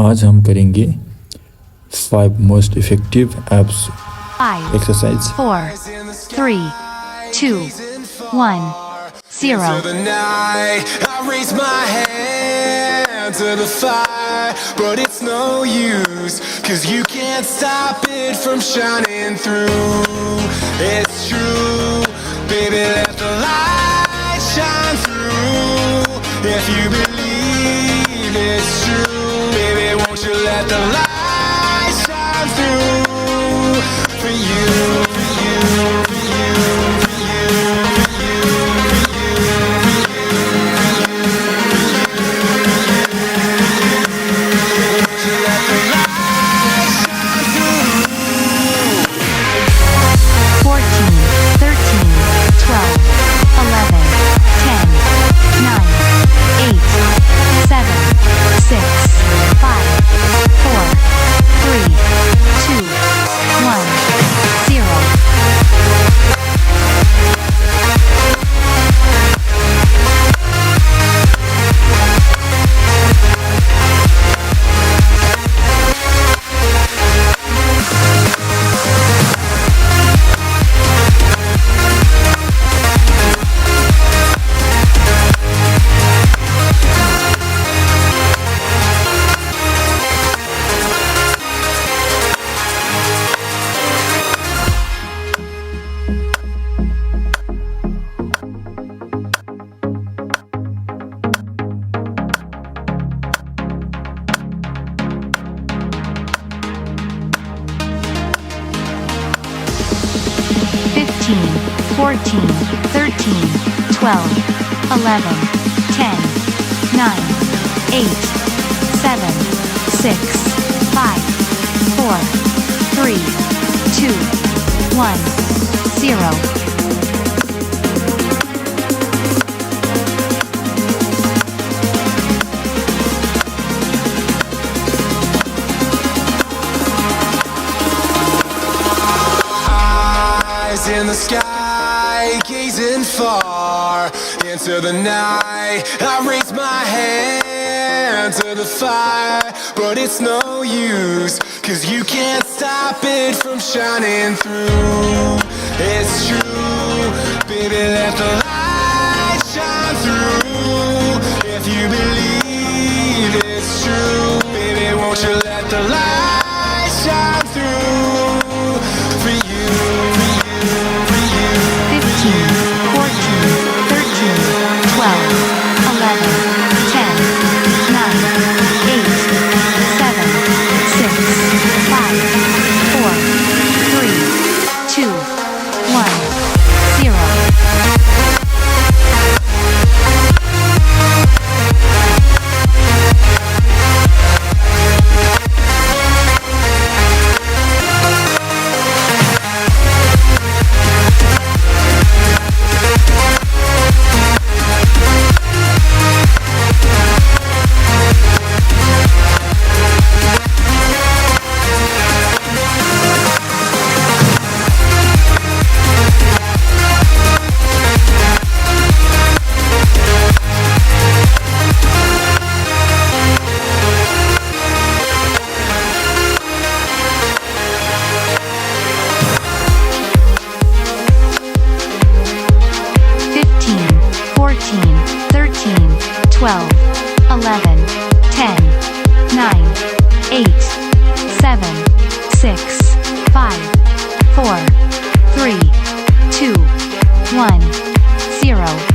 आज हम करेंगे 5 most effective abs 5, exercise 4, 3, 2, 1, 0. The night I raise my hand to the fire, but it's no use, 'cause you can't stop it from shining through. It's true, baby, let the light shine through. If you believe it's true, baby, won't you let the light shine through for you, for you, for you, for you. Fifteen, 14, 13, 12, 11, 10, 9, 8, 7, 6, 5, 4, 3, 2, 1, 0. In the sky, gazing far into the night, I raise my hand to the fire, but it's no use, 'cause you can't stop it from shining through. It's true, baby, let the light shine through. If you believe it's true, baby, won't you let the light shine through for you, for you, for you. 15, 14, 13, 12, 11, 10, 9, 8, 7, 6, 5, 4, 3, 2, 1, 0. Fifteen, 14, 13, 12, 11, 10, 9, 8, 7, 6, 5, 4, 3, 2, 1, 0.